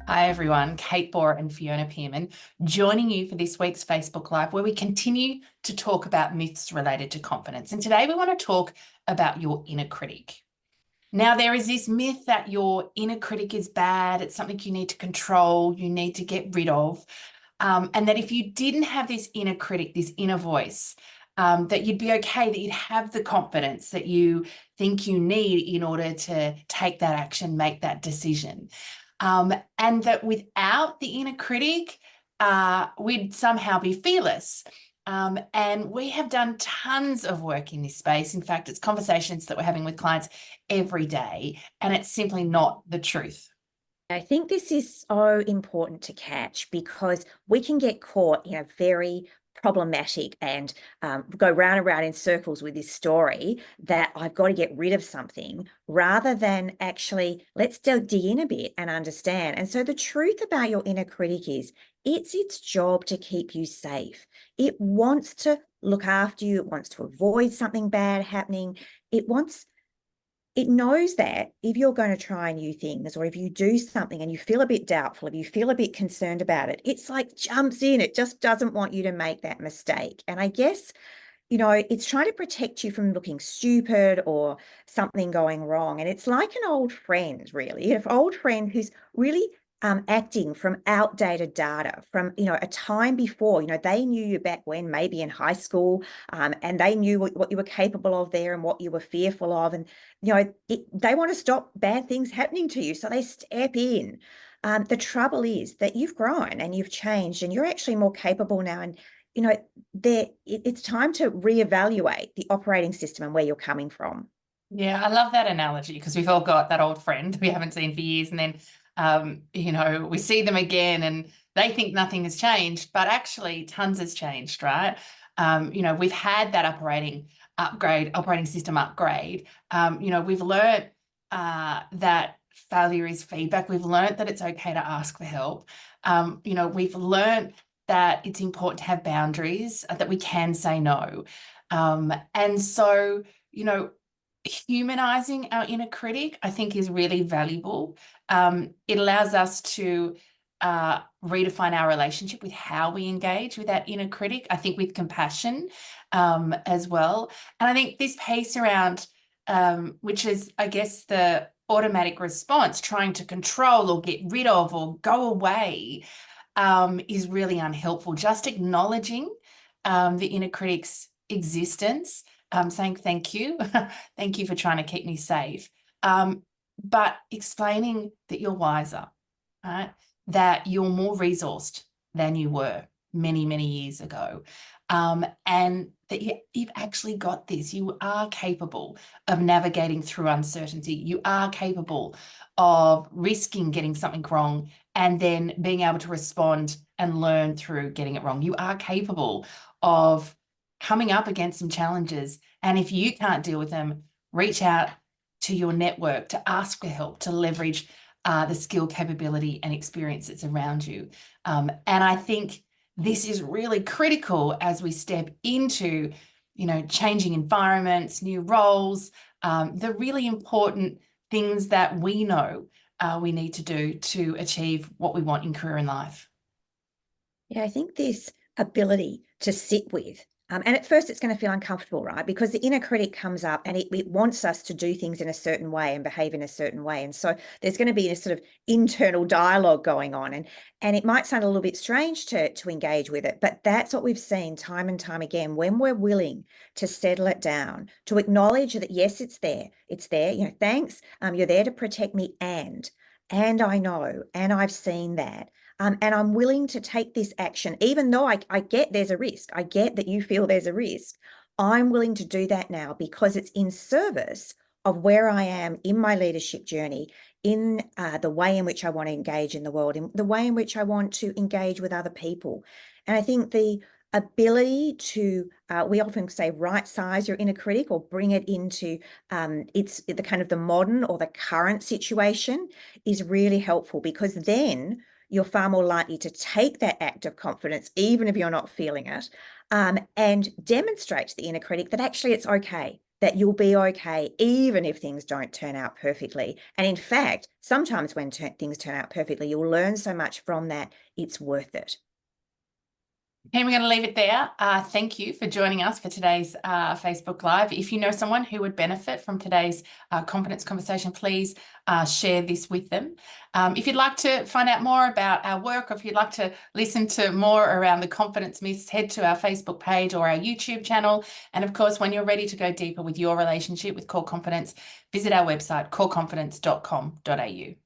Hi everyone, Kate Boer and Fiona Pearman joining you for this week's Facebook Live where we continue to talk about myths related to confidence. And today we want to talk about your inner critic. Now, there is this myth that your inner critic is bad, it's something you need to control, you need to get rid of, and that if you didn't have this inner critic, this inner voice, that you'd be okay, that you'd have the confidence that you think you need in order to take that action, make that decision. And that without the inner critic, we'd somehow be fearless. And we have done tons of work in this space. In fact, it's conversations that we're having with clients every day, and it's simply not the truth. I think this is so important to catch because we can get caught in a very problematic and go round and round in circles with this story that I've got to get rid of something rather than actually let's dig in a bit and understand. And so the truth about your inner critic is it's its job to keep you safe. It wants to look after you. It wants to avoid something bad happening. It knows that if you're going to try new things or if you do something and you feel a bit doubtful, if you feel a bit concerned about it, it's like jumps in. It just doesn't want you to make that mistake. And I guess, it's trying to protect you from looking stupid or something going wrong. And it's like an old friend, really, an old friend who's really acting from outdated data from, a time before, they knew you back when, maybe in high school, and they knew what you were capable of there and what you were fearful of. And, they want to stop bad things happening to you. So they step in. The trouble is that you've grown and you've changed and you're actually more capable now. And, it's time to reevaluate the operating system and where you're coming from. Yeah, I love that analogy because we've all got that old friend we haven't seen for years, and then we see them again and they think nothing has changed, but actually tons has changed, right? We've had that operating system upgrade. We've learned that failure is feedback. We've learned that it's okay to ask for help. We've learned that it's important to have boundaries, that we can say no. And so, humanizing our inner critic, I think, is really valuable. It allows us to redefine our relationship with how we engage with that inner critic, I think with compassion as well. And I think this piece around, which is, I guess, the automatic response, trying to control or get rid of or go away, is really unhelpful. Just acknowledging the inner critic's existence, saying thank you, thank you for trying to keep me safe, but explaining that you're wiser, right? That you're more resourced than you were many, many years ago, and that you've actually got this. You are capable of navigating through uncertainty. You are capable of risking getting something wrong and then being able to respond and learn through getting it wrong. You are capable of coming up against some challenges. And if you can't deal with them, reach out to your network to ask for help, to leverage the skill, capability, and experience that's around you. And I think this is really critical as we step into, changing environments, new roles, the really important things that we know we need to do to achieve what we want in career and life. Yeah, I think this ability to sit with, and at first it's going to feel uncomfortable, right? Because the inner critic comes up and it wants us to do things in a certain way and behave in a certain way. And so there's going to be this sort of internal dialogue going on. And it might sound a little bit strange to engage with it, but that's what we've seen time and time again. When we're willing to settle it down, to acknowledge that, yes, it's there. It's there. Thanks. You're there to protect me. And I know, and I've seen that. And I'm willing to take this action, even though I get there's a risk. I get that you feel there's a risk. I'm willing to do that now because it's in service of where I am in my leadership journey, in the way in which I want to engage in the world, in the way in which I want to engage with other people. And I think the ability to, we often say, right size your inner critic or bring it into it's the kind of the modern or the current situation is really helpful, because then you're far more likely to take that act of confidence, even if you're not feeling it, and demonstrate to the inner critic that actually it's okay, that you'll be okay, even if things don't turn out perfectly. And in fact, sometimes when things turn out perfectly, you'll learn so much from that, it's worth it. Okay, we're going to leave it there. Thank you for joining us for today's Facebook Live. If you know someone who would benefit from today's confidence conversation, please share this with them. If you'd like to find out more about our work, or if you'd like to listen to more around the confidence myths, head to our Facebook page or our YouTube channel. And of course, when you're ready to go deeper with your relationship with core confidence, visit our website, coreconfidence.com.au.